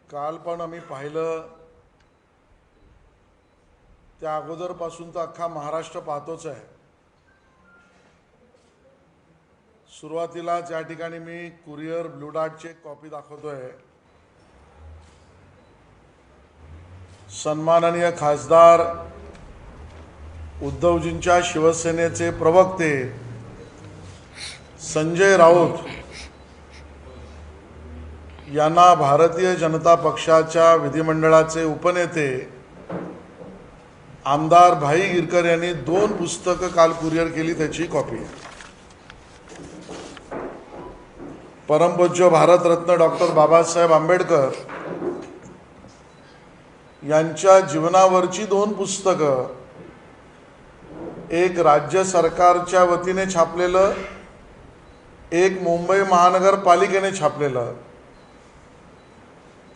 काल पण आम्ही पाहिलं, त्या अगोदरपासून तर अख्खा महाराष्ट्र पाहतोच आहे। सुरुवातीलाच या ठिकाणी मी कुरिअर ब्लू डार्टची एक कॉपी दाखवतोय। सन्माननीय खासदार उद्धवजींच्या शिवसेनेचे प्रवक्ते संजय राऊत यांना भारतीय जनता पक्षाच्या विधिमंडळाचे उपनेते आमदार भाई गिरकर यांनी 2 पुस्तकं काल कुरिअर केली, त्याची कॉपी आहे। परमपूज्य भारतरत्न डॉक्टर बाबासाहेब आंबेडकर यांच्या जीवनावरची 2 पुस्तकं, एक राज्य सरकारच्या वतीने छापलेलं, एक मुंबई महानगरपालिकेने छापलेलं।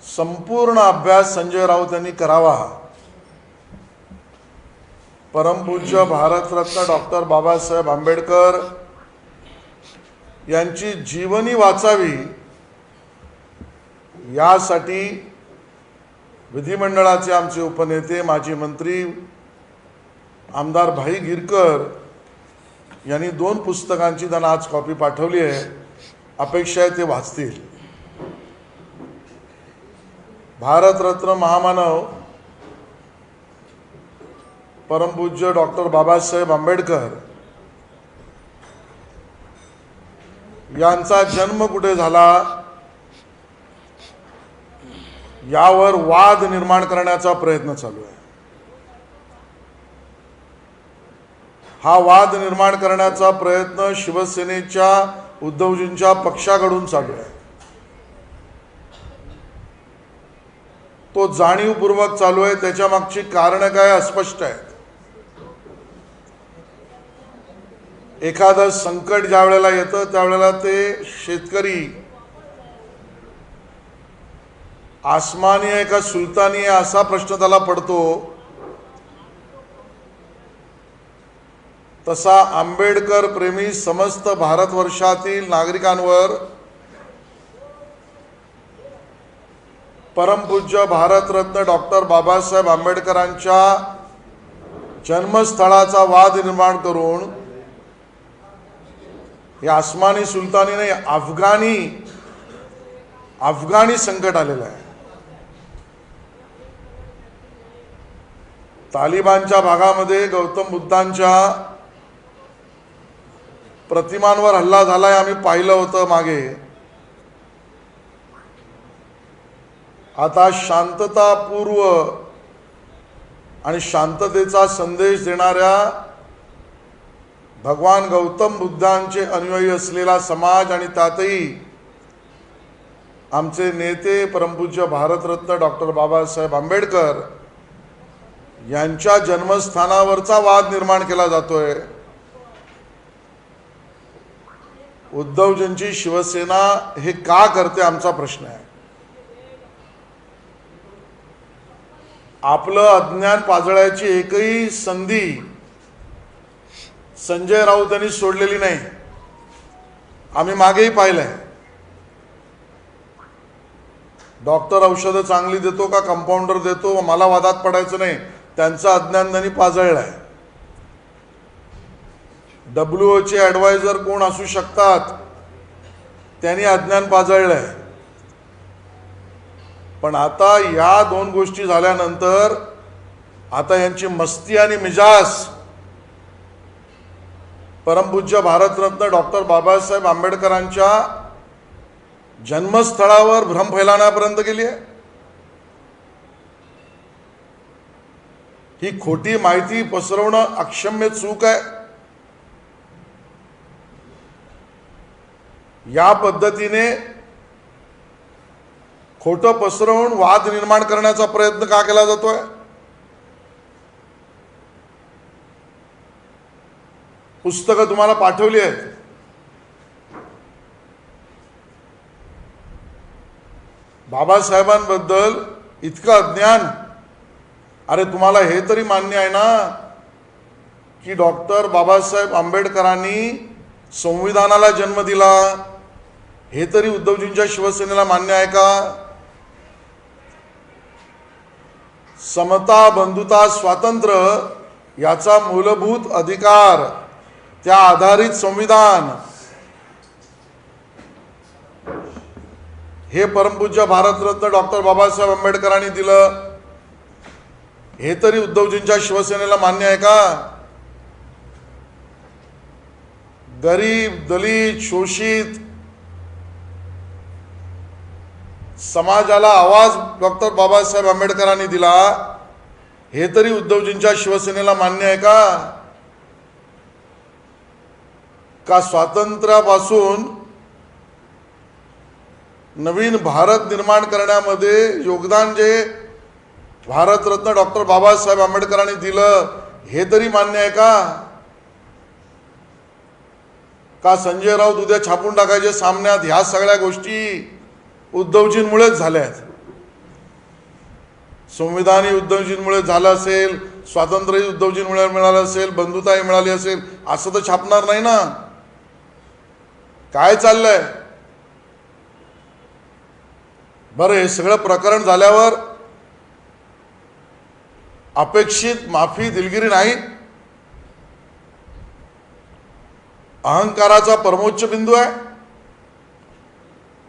संपूर्ण अभ्यास संजय राऊत यांनी करावा। परमपूज्य भारतरत्न डॉक्टर बाबासाहेब आंबेडकर यांची जीवनी वाचावी, यासाठी विधिमंडळाचे आमचे उपनेते माजी मंत्री आमदार भाई गिरकर यांनी 2 पुस्तकांची त्यांना आज कॉपी पाठवली आहे। अपेक्षा आहे ते वाचतील। भारतरत्न महामानव परमपूज्य डॉक्टर बाबासाहेब आंबेडकर यांचा जन्म कुठे झाला यावर वाद निर्माण करण्याचा प्रयत्न चालू आहे। हा वाद निर्माण करण्याचा प्रयत्न शिवसेनेच्या उद्धवजींच्या पक्षाकडून चालू आहे। तो जाणीवपूर्वक चालू आहे। त्याच्या मागची कारण काय अस्पष्ट आहेत। एखादं संकट ज्या वेळेला येतं त्यावेळेला ते शेतकरी आसमानी आहे का सुलतानी आहे असा प्रश्न त्याला पडतो। तसा आंबेडकर प्रेमी समस्त भारतवर्षातील नागरिकांवर परमपूज्य भारतरत्न डॉक्टर बाबासाहेब आंबेडकरांच्या जन्मस्थळाचा वाद निर्माण करून हे आसमानी सुलतानी नाही, अफगाणी संकट आलेलं आहे। तालिबानच्या भागामध्ये गौतम बुद्धांच्या प्रतिमांवर हल्ला झालाय, आम्ही पाहिलं होतं मागे। आता शांततापूर्व आणि शांततेचा संदेश देणाऱ्या भगवान गौतम बुद्धांचे अनुयायी असलेला समाज आणि त्यातही आमचे नेते परमपूज्य भारतरत्न डॉक्टर बाबासाहेब आंबेडकर यांच्या जन्मस्थानावरचा वाद निर्माण केला जातोय। उद्धवजींची शिवसेना हे का करते आमचा प्रश्न आहे। आपलं अज्ञान पाजळायची एकही संधी संजय राऊत यांनी सोडलेली नाही। आम्ही मागेही पाहिलंय, डॉक्टर औषधं चांगली देतो का कंपाऊंडर देतो मला वादात पडायचं नाही, त्यांचं अज्ञान त्यांनी पाजळलंय। WHO ॲडवायझर कोण असू शकतात त्यांनी अज्ञान पाजळलंय। पण आता या 2 गोष्टी झाल्यानंतर आता यांची मस्ती आणि मिजाज परमपूज्य भारतरत्न डॉक्टर बाबासाहेब आंबेडकरांच्या जन्मस्थळावर भ्रम फैलावण्यापर्यंत गेली आहे। ही खोटी माहिती पसरवणं अक्षम्य चूक आहे। या पद्धतीने खोटं पसरवून वाद निर्माण करण्याचा प्रयत्न का केला जातोय। पुस्तकं तुम्हाला पाठवली आहेत। बाबासाहेबांबद्दल इतकं अज्ञान। अरे तुम्हाला हे तरी मान्य आहे ना की डॉक्टर बाबासाहेब आंबेडकरांनी संविधानाला जन्म दिला, हे तरी उद्धवजींच्या शिवसेनेला मान्य आहे का? समता, बंधुता, स्वातंत्र्य याचा मूलभूत अधिकार, त्या आधारित संविधान हे परमपूज्य भारतरत्न डॉक्टर बाबासाहेब आंबेडकरांनी दिलं. हे तरी उद्धवजींच्या शिवसेनेला मान्य आहे का? गरीब, दलित, शोषित समाजाला आवाज डॉक्टर बाबासाहेब आंबेडकरांनी दिला. हे तरी उद्धवजींच्या शिवसेनेला मान्य आहे का? का स्वातंत्र्यापासून नवीन भारत निर्माण करण्यामध्ये योगदान जे भारतरत्न डॉक्टर बाबासाहेब आंबेडकरांनी दिलं हे तरी मान्य आहे का? का संजय राऊत उद्या छापून टाकायचे सामन्यात, ह्या सगळ्या गोष्टी उद्धवजींमुळेच झाल्या आहेत. संविधानही उद्धवजींमुळे झालं असेल, स्वातंत्र्यही उद्धवजींमुळे मिळालं असेल, बंधुताही मिळाली असेल, असं तर छापणार नाही ना. काय चाललंय? बरं, हे सगळं प्रकरण झाल्यावर अपेक्षित माफी, दिलगिरी नाही, अहंकाराचा परमोच्च बिंदू आहे.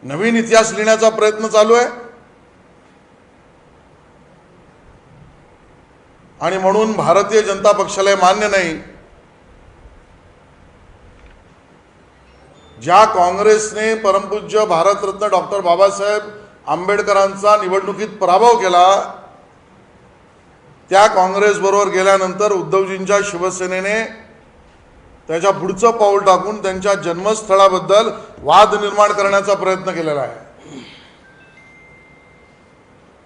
नवीन इतिहास लिहिण्याचा प्रयत्न चालू आहे. आणि म्हणून भारतीय जनता पक्षाला मान्य नाही. ज्या काँग्रेसने परमपूज्य भारतरत्न डॉक्टर बाबासाहेब आंबेडकरांचा निवडणुकीत पराभव केला, त्या काँग्रेस बरोबर गेल्यानंतर उद्धवजींच्या शिवसेनेने त्याच्या पुढचं पाऊल टाकून त्यांच्या जन्मस्थळाबद्दल वाद निर्माण करण्याचा प्रयत्न केलेला आहे.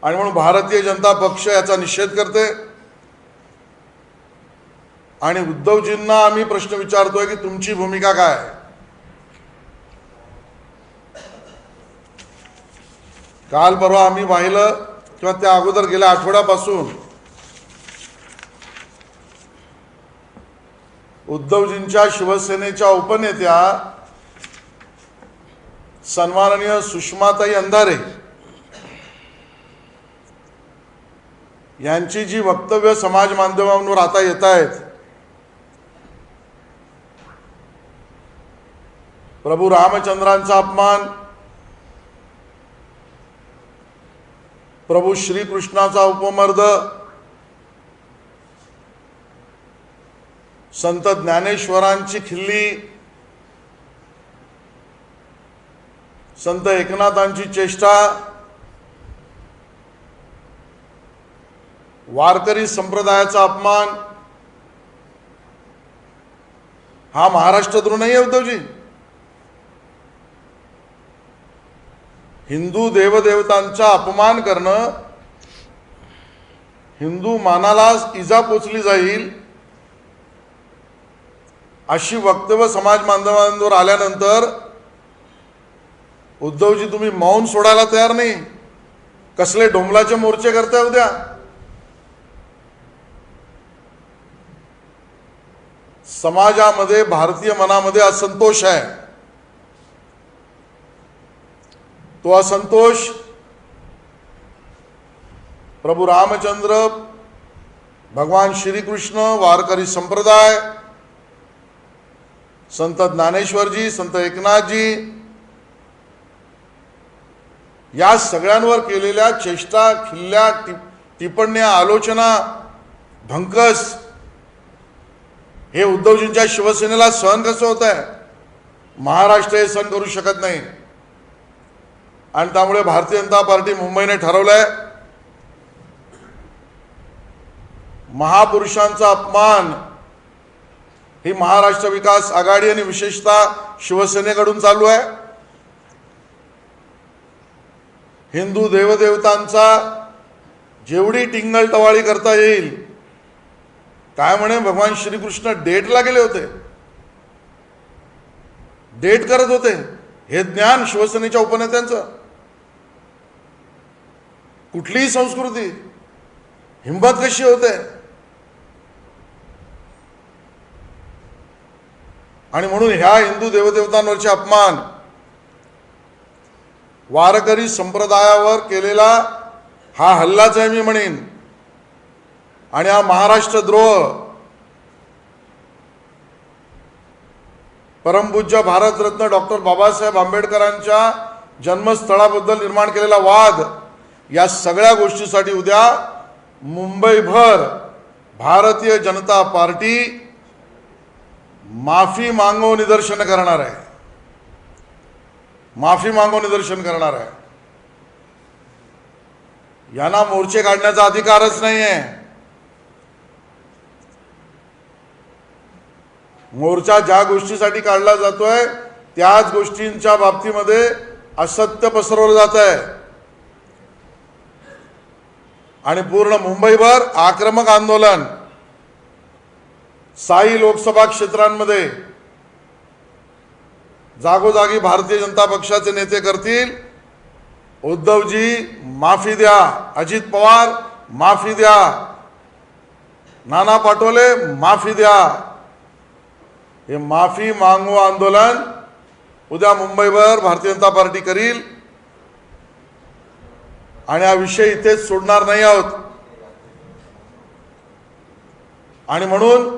आणि म्हणून भारतीय जनता पक्ष याचा निषेध करते. आणि उद्धवजींना आम्ही प्रश्न विचारतोय की तुमची भूमिका काय आहे? काल परवा आम्ही पाहिलं किंवा त्या अगोदर गेल्या आठवड्यापासून उद्धवजींच्या शिवसेनेच्या उपनेत्या सन्माननीय सुषमाताई अंधारे यांची जी वक्तव्य समाज माध्यमांवर आता येत आहेत, प्रभू रामचंद्रांचा अपमान, प्रभू श्रीकृष्णाचा उपमर्द, संत ज्ञानेश्वरांची खिल्ली, संत एकनाथांची चेष्टा, वारकरी संप्रदायाचा अपमान, हा महाराष्ट्रातून नाही आहे उद्धवजी. हिंदू देवदेवतांचा अपमान करणं, हिंदू मानाला इजा पोचली जाईल अशी वक्तव्य समाज माध्यमांवर आल्यानंतर उद्धवजी तुम्ही मौन सोडायला तयार नाही. कसले डोंबलाचे मोर्चे करताय उद्या? समाजामध्ये, भारतीय मनामध्ये असंतोष आहे. तो असंतोष प्रभू रामचंद्र, भगवान श्रीकृष्ण, वारकरी संप्रदाय, संत ज्ञानेश्वरजी, संत एकनाथजी या सगळ्यांवर केलेल्या चेष्टा, खिल्ल्या, टिप्पण्या, आलोचना, भंकस हे उद्धवजींच्या शिवसेनेला सहन कसं होत आहे? महाराष्ट्र हे सहन करू शकत नाही. आणि त्यामुळे भारतीय जनता पार्टी मुंबईने ठरवलंय महापुरुषांचा अपमान ही महाराष्ट्र विकास आघाडी आणि विशेषतः शिवसेनेकडून चालू आहे. हिंदू देवदेवतांचा जेवढी टिंगलटवाळी करता येईल. काय म्हणे, भगवान श्रीकृष्ण डेटला गेले होते, डेट करत होते. हे ज्ञान शिवसेनेच्या उपनेत्यांचं. कुठलीही संस्कृती, हिंमत कशी होते? आणि म्हणून ह्या हिंदू देवदेवतांवरचे अपमान, वारकरी संप्रदायावर केलेला हा हल्लाच आहे मी म्हणेन. आणि हा महाराष्ट्रद्रोह परमपूज्य भारतरत्न डॉक्टर बाबासाहेब आंबेडकरांच्या जन्मस्थळाबद्दल निर्माण केलेला वाद, या सगळ्या गोष्टीसाठी उद्या मुंबईभर भारतीय जनता पार्टी माफी मागो निदर्शन करणार आहे. माफी मागो निदर्शन करणार आहे. यांना मोर्चे काढण्याचा अधिकारच नाही आहे. मोर्चा ज्या गोष्टीसाठी काढला जातोय त्याच गोष्टींच्या बाबतीमध्ये असत्य पसरवलं जात आहे आणि पूर्ण मुंबईभर आक्रमक आंदोलन साई लोकसभा क्षेत्रांमध्ये जागोजागी भारतीय जनता पक्षाचे नेते करतील. उद्धवजी माफी द्या, अजित पवार माफी द्या, नाना पटोले माफी द्या. हे माफी मागो आंदोलन उद्या मुंबईभर भारतीय जनता पार्टी करील आणि हा विषय इथेच सोडणार नाही आहोत. आणि म्हणून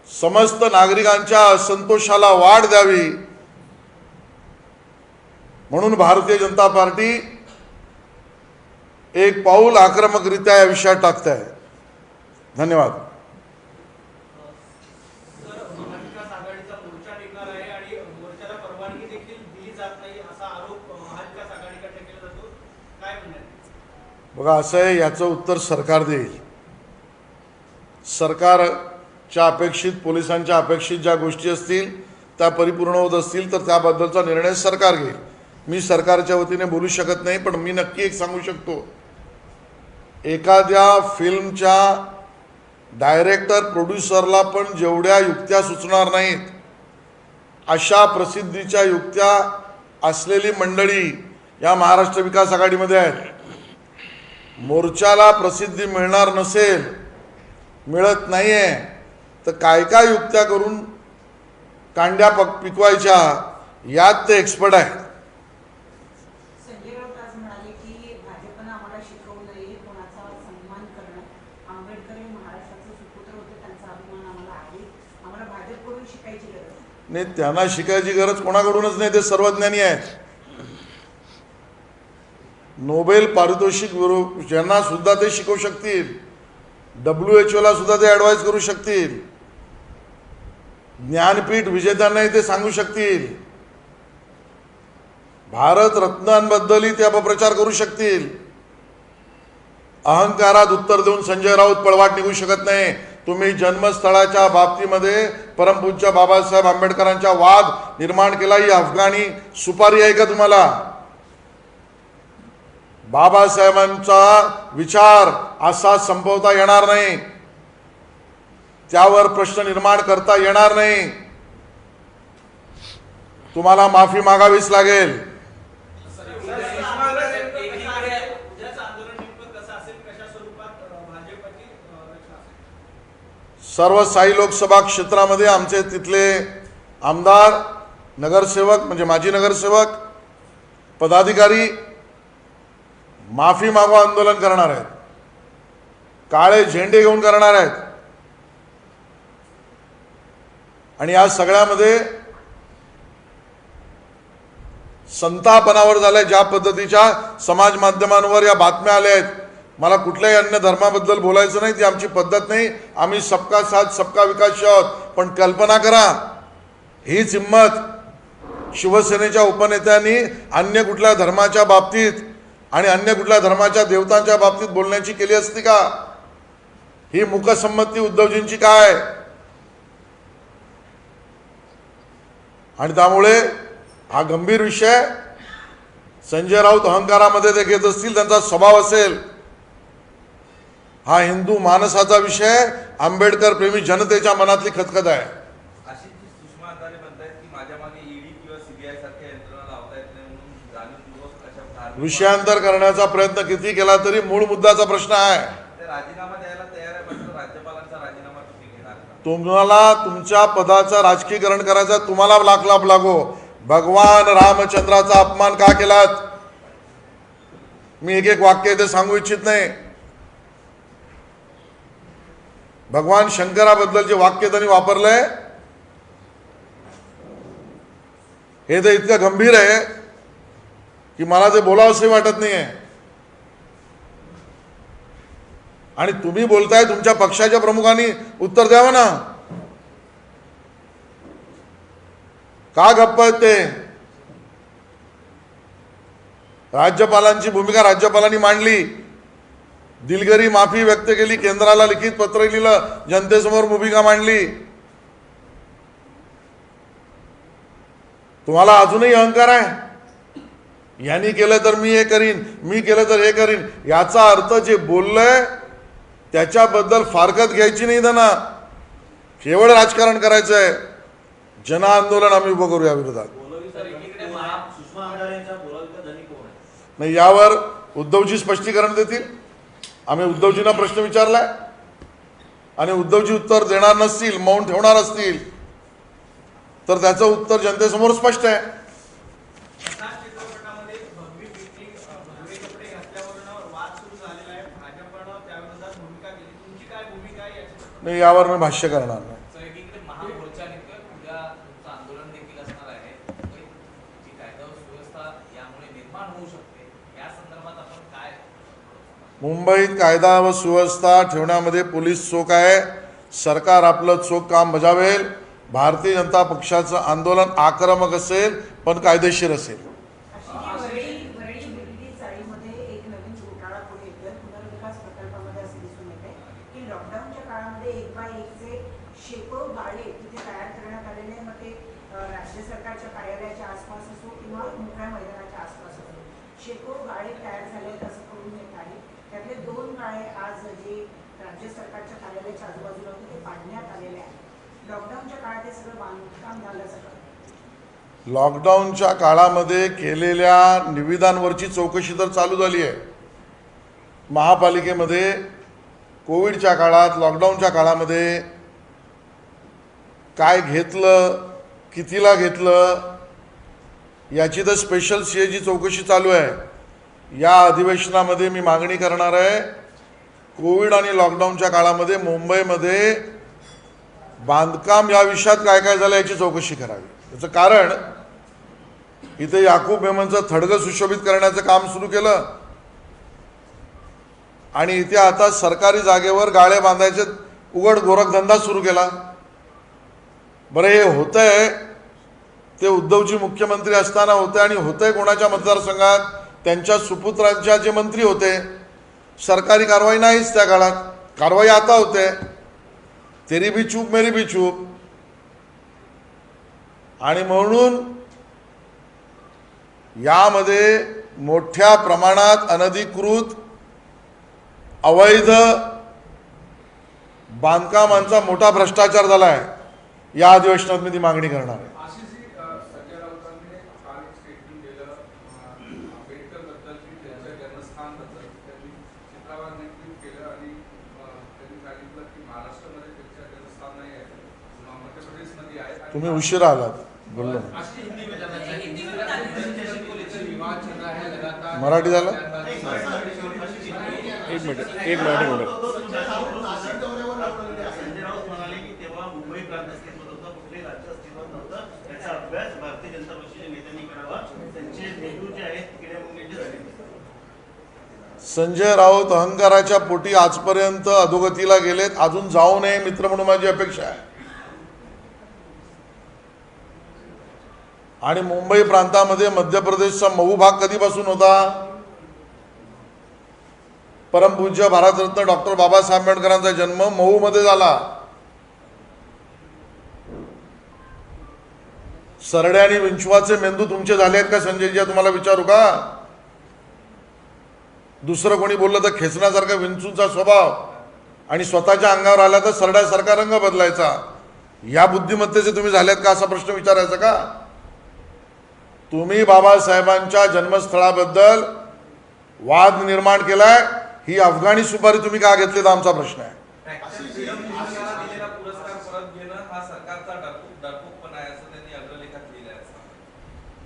समस्त नागरिकांच्या असंतोषाला वाढ द्यावी म्हणून भारतीय जनता पार्टी एक पाऊल आक्रमकरित्या या विषयात टाकत आहे. धन्यवाद. बघा, असं आहे, याचं उत्तर सरकार देईल. सरकारच्या अपेक्षित, पोलिसांच्या अपेक्षित ज्या गोष्टी असतील त्या परिपूर्ण होत असतील तर त्याबद्दलचा निर्णय सरकार घेईल. मी सरकारच्या वतीने बोलू शकत नाही, पण मी नक्की एक सांगू शकतो, एखाद्या फिल्मच्या डायरेक्टर प्रोड्युसरला पण जेवढ्या युक्त्या सुचणार नाहीत अशा प्रसिद्धीच्या युक्त्या असलेली मंडळी या महाराष्ट्र विकास आघाडीमध्ये आहेत. मोर्चाला प्रसिद्धी मिळणार नसेल, मिळत नाहीये, तर काय काय युक्त्या करून कांड्या पिकवायच्या यात ते एक्सपर्ट आहे. संजय राऊत आज म्हणाले की भाजपनं आम्हाला शिकवू नये कोणाचा सन्मान करणं. आंबेडकर हे महाराष्ट्राचे सुपुत्र होते, त्यांचा अभिमान आम्हाला आहे. आम्हाला भाजपकडून शिकायची गरज नाही. त्यांना शिकायची गरज कोणाकडूनच नाही, ते सर्वज्ञानी आहेत. नोबेल पारितोषिक ज्यांना सुद्धा ते शिकवू शकतील, WHO ला सुद्धा ते ॲडवाईस करू शकतील, ज्ञानपीठ विजेत्यांनाही ते सांगू शकतील, भारत रत्नांबद्दलही ते अपप्रचार करू शकतील. अहंकारात उत्तर देऊन संजय राऊत पळवाट निघू शकत नाही. तुम्ही जन्मस्थळाच्या बाबतीमध्ये परमपूज्य बाबासाहेब आंबेडकरांचा वाद निर्माण केला, ही अफगाणी सुपारी आहे का तुम्हाला? बाबासाहेबांचा विचार असा संपवता येणार नाही, त्यावर प्रश्न निर्माण करता येणार नाही. तुम्हाला माफी मागावीच लागेल. सर्व साई लोकसभा क्षेत्रामध्ये आमचे तिथले आमदार, नगरसेवक म्हणजे माजी नगरसेवक, पदाधिकारी माफी मागो आंदोलन करणार आहेत, काळे झेंडे घेऊन करणार आहेत. आणि या सगळ्यामध्ये संतापनावर झालंय. ज्या पद्धतीच्या समाज माध्यमांवर या बातम्या आल्या आहेत, मला कुठल्याही अन्य धर्माबद्दल बोलायचं नाही, ती आमची पद्धत नाही. आम्ही सबका साथ सबका विकास आहोत. पण कल्पना करा, हीच हिंमत शिवसेनेच्या उपनेत्यांनी अन्य कुठल्या धर्माच्या बाबतीत आणि अन्य कुठल्या धर्माच्या देवतांच्या बाबतीत बोलण्याची केली असती का? ही मुकसंमती उद्धवजींची काय? आणि त्यामुळे हा गंभीर विषय. संजय राऊत अहंकारामध्ये ते घेत असतील, त्यांचा स्वभाव असेल. हा हिंदू मानसाचा विषय, आंबेडकर प्रेमी जनतेच्या मनातली खतखत आहे. विषयांतर करण्याचा प्रयत्न किती केला तरी मूळ मुद्द्याचा प्रश्न आहे. तुम्हाला तुमच्या पदाचं राजकीकरण करायचं, तुम्हाला लाख लागो. भगवान रामचंद्राचा अपमान का केलात? मी एक एक वाक्य इथे सांगू इच्छित नाही. भगवान शंकराबद्दल जे वाक्य त्यांनी वापरलंय हे तर इतकं गंभीर आहे की मला ते बोलावंसंही वाटत नाही आहे. आणि तुम्ही बोलताय, तुमच्या पक्षाच्या प्रमुखांनी उत्तर द्यावं ना. का गप्प आहेत ते? राज्यपालांची भूमिका राज्यपालांनी मांडली, दिलगिरी माफी व्यक्त केली, केंद्राला लिखित पत्र लिहिलं, जनतेसमोर भूमिका मांडली. तुम्हाला अजूनही अहंकार आहे, यांनी केलं तर मी हे करीन, मी केलं तर हे करीन. याचा अर्थ जे बोललंय त्याच्याबद्दल फारकत घ्यायची नाही त्यांना, केवळ राजकारण करायचं आहे. जन आंदोलन आम्ही उभं करू या विरोधात. नाही, यावर उद्धवजी स्पष्टीकरण देतील. आम्ही उद्धवजींना प्रश्न विचारलाय आणि उद्धवजी उत्तर देणार नसतील, मौन ठेवणार असतील तर त्याचं उत्तर जनतेसमोर स्पष्ट आहे. नाही, यावर मी भाष्य करणार नाही. मुंबईत कायदा व सुव्यवस्था ठेवण्यामध्ये पोलीस चोख आहे. सरकार आपलं चोख काम बजावेल. भारतीय जनता पक्षाचं आंदोलन आक्रमक असेल पण कायदेशीर असेल. वरळी बिर्डी चाळीमध्ये एक नवीन घोटाळा पुढे येतोय. पुनर्विकास प्रकल्पामध्ये असे दिसून येते की लॉकडाऊनच्या काळामध्ये 1x1 शेकडो गाळे तिथे तयार करण्यात आलेले. मग ते राज्य सरकारच्या कार्यालयाच्या आसपास असो किंवा मोकळ्या मैदानाच्या आसपास असो, शेकडो गाळे तयार झाले असं कळून येत आहे. त्यातले 2 गाळे आज जे राज्य सरकारच्या कार्यालयाच्या आजूबाजूला होते ते पाडण्यात आलेले आहे. लॉकडाऊनच्या काळात हे सगळं बांधकाम झालं सगळं. लॉकडाऊनच्या काळामध्ये केलेल्या निविदांवरची चौकशी तर चालू झाली आहे. महापालिकेमध्ये कोविडच्या काळात, लॉकडाऊनच्या काळामध्ये काय घेतलं, कितीला घेतलं, याची तर स्पेशल सीएची चौकशी चालू आहे. या अधिवेशनामध्ये मी मागणी करणार आहे, कोविड आणि लॉकडाऊनच्या काळामध्ये मुंबईमध्ये बांधकाम या विषयात काय काय झालं याची चौकशी करावी. त्याचं कारण, इथे याकूब मेमनचं थडगं सुशोभित करण्याचं काम सुरू केलं आणि इथे आता सरकारी जागेवर गाळे बांधायचे उघड गोरखधंदा सुरू केला. बरं, हे होतंय ते उद्धवजी मुख्यमंत्री असताना होते आणि होतंय कोणाच्या मतदारसंघात? त्यांच्या सुपुत्रांच्या जे मंत्री होते. सरकारी कारवाई नाहीच त्या काळात, कारवाई आता होते. तेरी भी चूक मेरी भी चूक. आणि म्हणून यामध्ये मोठ्या प्रमाणात अनधिकृत अवैध बांधकामांचा मोठा भ्रष्टाचार झाला आहे. या अधिवेशनात मी ती मागणी करणार आहे. तुम्ही उशिरा आलात, बोललो मराठी झालं. एक मिनिट संजय राऊत अहंकाराच्या पोटी आजपर्यंत अधोगतीला गेलेत, अजून जाऊ नये मित्र म्हणून माझी अपेक्षा आहे. आणि मुंबई प्रांतामध्ये मध्य प्रदेशचा मऊ भाग कधीपासून होता? परमपूज्य भारतरत्न डॉक्टर बाबासाहेब आंबेडकरांचा जन्म मऊ मध्ये झाला. सरडे आणि विंचवाचे मेंदू तुमचे झाले आहेत का संजयजी? तुम्हाला विचारू का? दुसरं कोणी बोललं तर खेचण्यासारखा विंचूचा स्वभाव आणि स्वतःच्या अंगावर आला तर सरड्यासारखा रंग बदलायचा. या बुद्धिमत्तेचे तुम्ही झालेत का असा प्रश्न विचारायचा का? तुम्ही बाबासाहेबांच्या जन्मस्थळाबद्दल वाद निर्माण केलाय, ही अफगाणी सुपारी तुम्ही का घेतली तर आमचा प्रश्न आहे.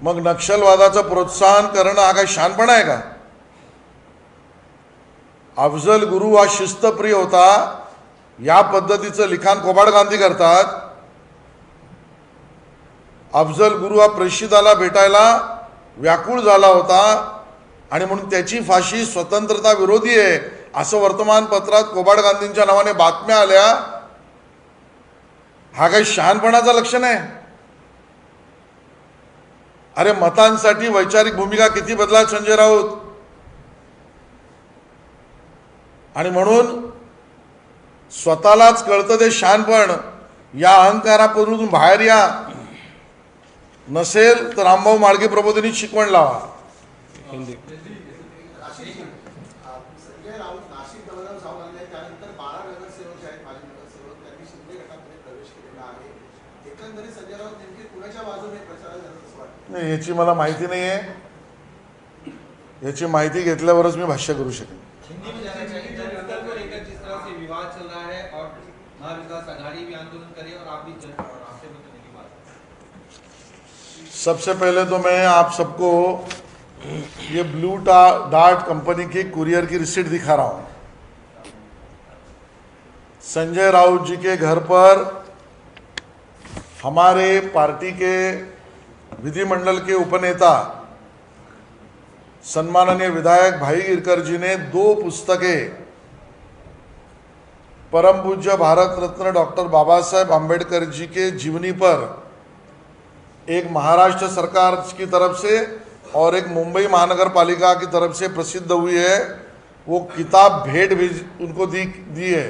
मग नक्षलवादाचं प्रोत्साहन करणं हा काही शहाणपणा आहे का? अफजल गुरु हा शिस्तप्रिय होता, या पद्धतीचं लिखाण कोबाड गांधी करतात. अफजल गुरु हा प्रेषिताला भेटायला व्याकुळ झाला होता आणि म्हणून त्याची फाशी स्वतंत्रता विरोधी आहे असं वर्तमानपत्रात कोबाड गांधींच्या नावाने बातम्या आल्या. हा काही शहाणपणाचं लक्षण आहे? अरे मतांसाठी वैचारिक भूमिका किती बदलात संजय राऊत. आणि म्हणून स्वतःलाच कळतं ते शहाणपण. या अहंकारापासून बाहेर या. नसेल तर रामभाऊ माळगे प्रबोधिनीत शिकवण लावा. संजय राऊत नाशिक दौऱ्यावर जाऊन आले, त्यानंतर 12 नगरसेवक जे आहेत, माजी नगरसेवक, त्यांनी शिंदे गटामध्ये प्रवेश केलेला आहे. एकंदरीत संजय राऊत नेमके कुणाच्या बाजूने प्रचार करत असं वाटतं? नाही, याची मला माहिती नाही आहे. याची माहिती घेतल्यावरच मी भाष्य करू शकेन. हिंदी में जाना चाहिए, जनता को लेकर जिस तरह से विवाद चल रहा है और महाविकास आघाड़ी भी आंदोलन करे और आप भी रास्ते में करने की बात। सबसे पहले तो मैं आप सबको ये ब्लू डार्ट कंपनी की कुरियर की रिसीट दिखा रहा हूं. संजय राउत जी के घर पर हमारे पार्टी के विधिमंडल के उपनेता सम्माननीय विधायक भाई गिरकर जी ने 2 पुस्तकें परम पूज्य भारत रत्न डॉक्टर बाबा साहेब आम्बेडकर जी के जीवनी पर, एक महाराष्ट्र सरकार की तरफ से और एक मुंबई महानगर पालिका की तरफ से प्रसिद्ध हुई है, वो किताब भेंट भी उनको दी है.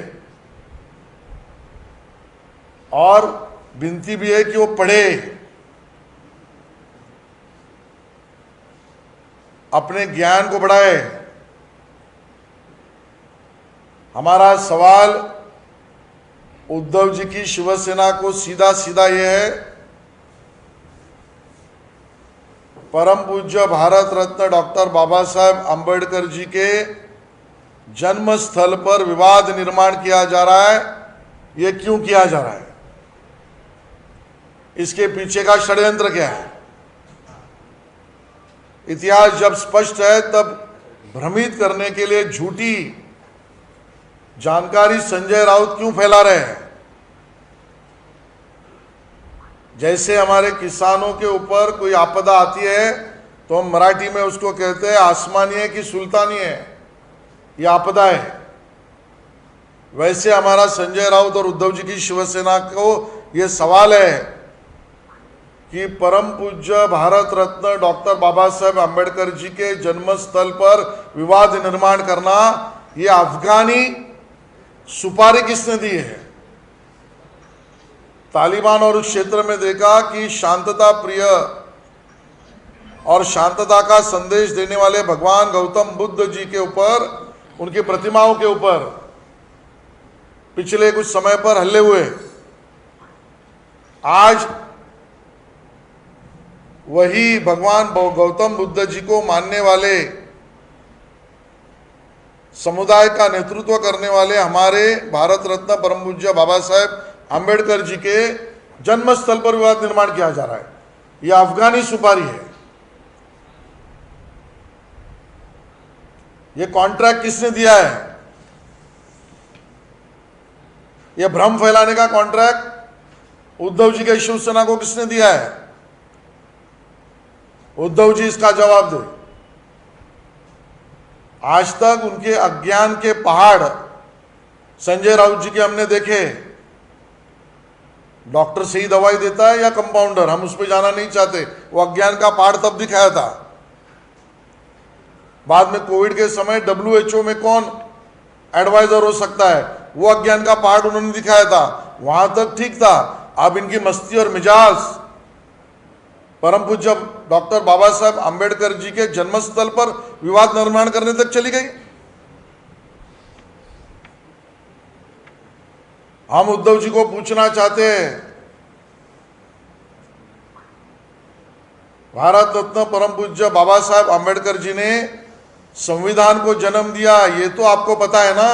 और विनती भी है कि वो पढ़े, अपने ज्ञान को बढ़ाए. हमारा सवाल उद्धव जी की शिवसेना को सीधा सीधा ये है, परम पूज्य भारत रत्न डॉक्टर बाबा साहेब आम्बेडकर जी के जन्म स्थल पर विवाद निर्माण किया जा रहा है. ये क्यों किया जा रहा है? इसके पीछे का षड्यंत्र क्या है? इतिहास जब स्पष्ट है तब भ्रमित करने के लिए झूठी जानकारी संजय राउत क्यों फैला रहे हैं? जैसे हमारे किसानों के ऊपर कोई आपदा आती है तो हम मराठी में उसको कहते हैं आसमानी है कि सुल्तानी है, ये आपदा है. वैसे हमारा संजय राउत और उद्धव जी की शिवसेना को ये सवाल है कि परम पूज्य भारत रत्न डॉक्टर बाबा साहेब आम्बेडकर जी के जन्म स्थल पर विवाद निर्माण करना, ये अफगानी सुपारी किसने दी है? तालिबान और उस क्षेत्र में देखा कि शांतता प्रिय और शांतता का संदेश देने वाले भगवान गौतम बुद्ध जी के ऊपर, उनकी प्रतिमाओं के ऊपर पिछले कुछ समय पर हल्ले हुए. आज वही भगवान गौतम बुद्ध जी को मानने वाले समुदाय का नेतृत्व करने वाले हमारे भारत रत्न परम पूज्य बाबा साहेब आम्बेडकर जी के जन्म स्थल पर विवाद निर्माण किया जा रहा है. यह अफगानी सुपारी है. यह कॉन्ट्रैक्ट किसने दिया है? यह भ्रम फैलाने का कॉन्ट्रैक्ट उद्धव जी के शिवसेना को किसने दिया है? उद्धव जी इसका जवाब दे. आज तक उनके अज्ञान के पहाड़ संजय राउत जी के हमने देखे. डॉक्टर सही दवाई देता है या कंपाउंडर, हम उस पर जाना नहीं चाहते. वो अज्ञान का पहाड़ तब दिखाया था. बाद में कोविड के समय WHO में कौन एडवाइजर हो सकता है, वो अज्ञान का पहाड़ उन्होंने दिखाया था. वहां तक ठीक था. अब इनकी मस्ती और मिजाज परम पूज्य डॉक्टर बाबा साहब आम्बेडकर जी के जन्मस्थल पर विवाद निर्माण करने तक चली गई. हम उद्धव जी को पूछना चाहते हैं, भारत रत्न परम पूज्य बाबा साहब आम्बेडकर जी ने संविधान को जन्म दिया, ये तो आपको पता है ना.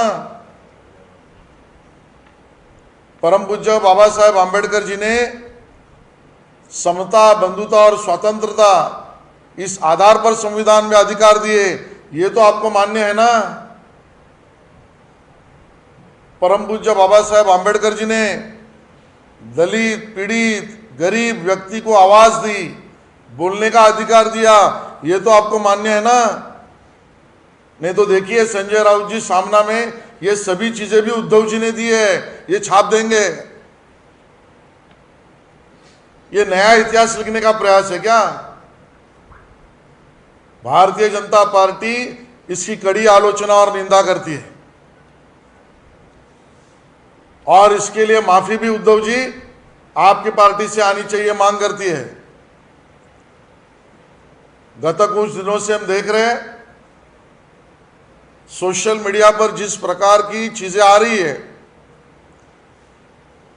परम पूज्य बाबा साहेब आम्बेडकर जी ने समता, बंधुता और स्वतंत्रता, इस आधार पर संविधान में अधिकार दिए, ये तो आपको मान्य है ना. परम पूज्य बाबा साहेब आंबेडकर जी ने दलित, पीड़ित, गरीब व्यक्ति को आवाज दी, बोलने का अधिकार दिया, ये तो आपको मान्य है ना? नहीं तो देखिए संजय राउत जी सामना में ये सभी चीजें भी उद्धव जी ने दी है, ये छाप देंगे। ये नया इतिहास लिखने का प्रयास है क्या? भारतीय जनता पार्टी इसकी कड़ी आलोचना और निंदा करती है और इसके लिए माफी भी उद्धव जी आपकी पार्टी से आनी चाहिए मांग करती है। गत कुछ दिनों से हम देख रहे हैं सोशल मीडिया पर जिस प्रकार की चीजें आ रही है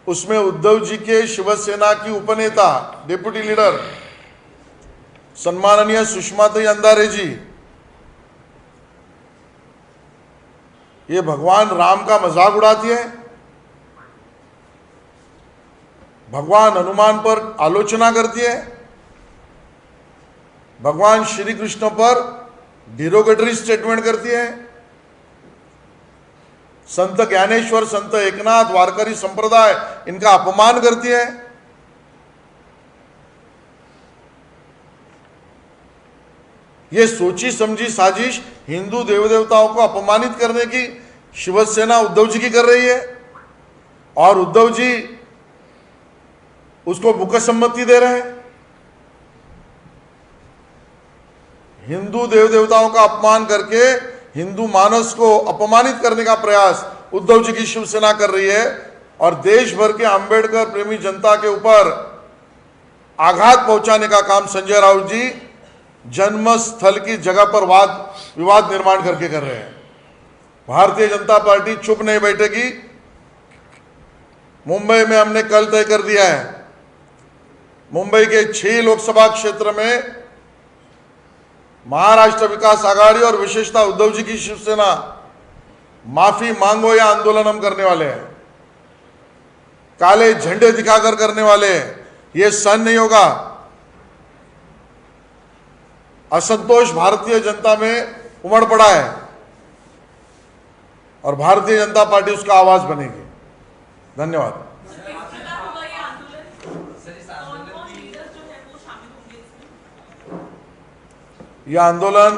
उसमें उद्धव जी के शिवसेना की उपनेता डिप्टी लीडर सम्माननीय सुषमाताई अंधारे जी ये भगवान राम का मजाक उड़ाती है, भगवान हनुमान पर आलोचना करती है, भगवान श्री कृष्ण पर डिरोगेटरी स्टेटमेंट करती है, संत ज्ञानेश्वर, संत एकनाथ, वारकरी संप्रदाय इनका अपमान करती है। ये सोची समझी साजिश हिंदू देव देवताओं को अपमानित करने की शिवसेना उद्धव जी की कर रही है और उद्धव जी उसको मुकसम्मति दे रहे हैं। हिंदू देव देवताओं का अपमान करके हिंदू मानस को अपमानित करने का प्रयास उद्धव जी की शिवसेना कर रही है और देश भर के अंबेडकर प्रेमी जनता के ऊपर आघात पहुंचाने का काम संजय राउत जी जन्म स्थल की जगह पर वाद विवाद निर्माण करके कर रहे हैं। भारतीय जनता पार्टी चुप नहीं बैठेगी। मुंबई में हमने कल तय कर दिया है, मुंबई के 6 लोकसभा क्षेत्र में महाराष्ट्र विकास आघाड़ी और विशेषतः उद्धव जी की शिवसेना माफी मांगो या आंदोलन हम करने वाले हैं, काले झंडे दिखाकर करने वाले हैं। यह सहन नहीं होगा। असंतोष भारतीय जनता में उमड़ पड़ा है और भारतीय जनता पार्टी उसका आवाज बनेगी। धन्यवाद। यह आंदोलन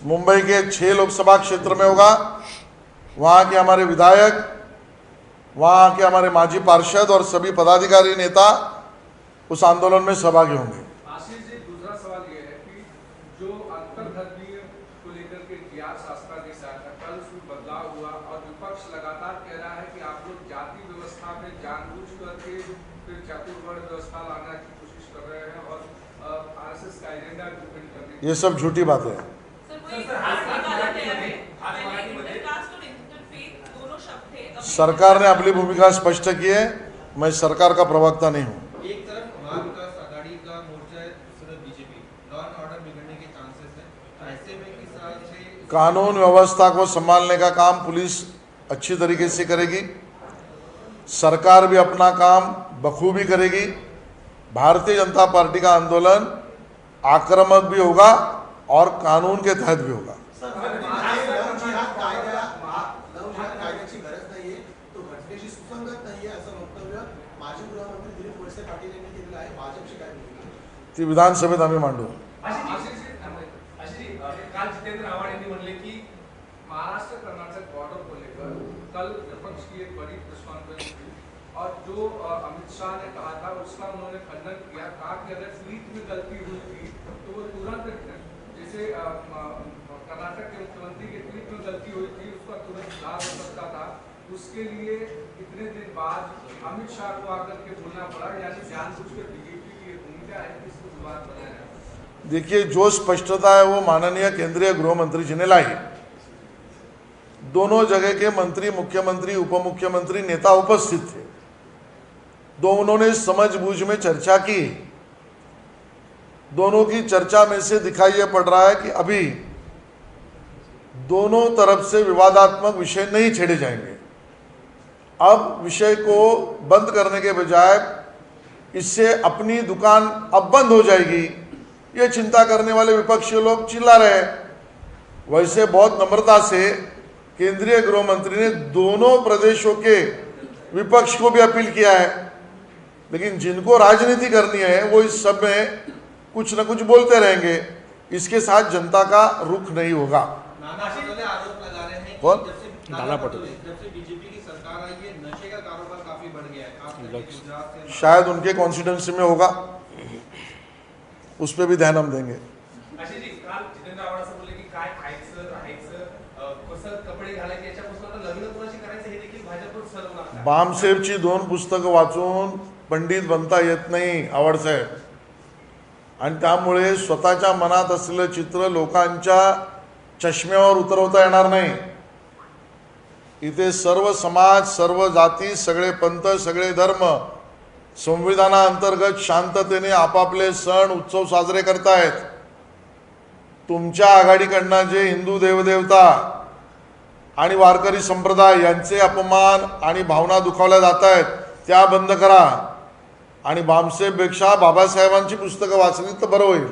मुंबई के 6 लोकसभा क्षेत्र में होगा। वहां के हमारे विधायक, वहां के हमारे माजी पार्षद और सभी पदाधिकारी नेता उस आंदोलन में सहभागी होंगे। आशीष जी, दूसरा सवाल यह है कि जो अंतर्धर्मीय को लेकर के ज्ञात शास्त्रा के साथ कल उसमें बदलाव हुआ और विपक्ष लगातार कह रहा है कि आप लोग जाति व्यवस्था में जानबूझ करके फिर चतुर्वर्ण व्यवस्था लाने की कोशिश कर रहे हैं और आरएसएस का एजेंडा डिफेंड करने की। ये सब झूठी बातें हैं। सरकार ने अपनी भूमिका स्पष्ट की है, मैं सरकार का प्रवक्ता नहीं हूं। एक तरफ महाविकास आघाड़ी का मोर्चा है, दूसरी तरफ बीजेपी, लॉ एंड ऑर्डर बिगड़ने के चांसेस हैं। ऐसे में किस तरह से कानून व्यवस्था को संभालने का काम पुलिस अच्छी तरीके से करेगी, सरकार भी अपना काम बखूबी करेगी। भारतीय जनता पार्टी का आंदोलन आक्रामक भी होगा और कानून के तहत भी होगा। लवजिहाद कायद्याची गरज नाहीये, तो घटनेशी सुसंगत नाहीये असं वक्तव्य माजी गृहमंत्री दिलीप वळसे पाटील यांनी केलेलं आहे। भाजपची काय भूमिका? ती विधानसभेत आम्ही मांडू। काल जितेंद्र आव्हाड यांनी म्हणले की महाराष्ट्र कर्नाटक बॉर्डर को लेकर कल विपक्ष की एक बड़ी प्रेस कॉन्फ्रेंस हुई और जो अमित शाह ने कहा था उसका उन्होंने खंडन किया, कहा कि अगर ट्वीट में गलती हुई थी तो वो तुरंत, जैसे कर्नाटक के मुख्यमंत्री के ट्वीट में गलती हुई थी उसका तुरंत सुधार हो सकता था, उसके लिए इतने दिन बाद अमित शाह को आकर के बोलना पड़ा, यानी जानबूझ कर बीजेपी की भूमिका है कि इसको विवाद बनाया जाए। देखिए, जो स्पष्टता है वो माननीय केंद्रीय गृह मंत्री जी ने लाई। दोनों जगह के मंत्री, मुख्यमंत्री, उप मुख्यमंत्री, नेता उपस्थित थे। दोनों ने समझबूझ में चर्चा की। दोनों की चर्चा में से दिखाई यह पड़ रहा है कि अभी दोनों तरफ से विवादात्मक विषय नहीं छेड़े जाएंगे। अब विषय को बंद करने के बजाय इससे अपनी दुकान अब बंद हो जाएगी, ये चिंता करने वाले विपक्षी लोग चिल्ला रहे हैं। वैसे बहुत नम्रता से केंद्रीय गृह मंत्री ने दोनों प्रदेशों के विपक्ष को भी अपील किया है, लेकिन जिनको राजनीति करनी है वो इस सब में कुछ न कुछ बोलते रहेंगे। इसके साथ जनता का रुख नहीं होगा। नाना पटोले आरोप लगा रहे हैं कि कौन? नाना पटोले जब से बीजेपी की सरकार आई है नशे का कारोबार काफी बढ़ गया है, खास करके गुजरात से। शायद उनके कॉन्स्टिट्यूंसी में होगा, उस पर भी ध्यान हम देंगे। आशिष जी, काल जितेंद्र आव्हाड असं बोलले की काय खायचं राहायचं, कसं कपडे घालायचे याच्यापासून लग्न कोणाशी करायचं हे देखील भाजपवर ठरवणार का? बामसेबची 2 पुस्तकं वाचून पंडित बनता येत नाही आवडसाहेब, आणि त्यामुळे स्वतःच्या मनात असलेलं चित्र लोकांच्या चष्म्यावर उतरवता येणार नाही। इथे सर्व समाज, सर्व जाती, सगळे पंथ, सगळे धर्म संविधानाअंतर्गत शांततेने आपापले सण उत्सव साजरे करतायत। तुमच्या आघाडीकडनं जे हिंदू देवदेवता आणि वारकरी संप्रदाय यांचे अपमान आणि भावना दुखावल्या जात आहेत त्या बंद करा, आणि बामसेबपेक्षा बाबासाहेबांची पुस्तकं वाचली तर बरं होईल।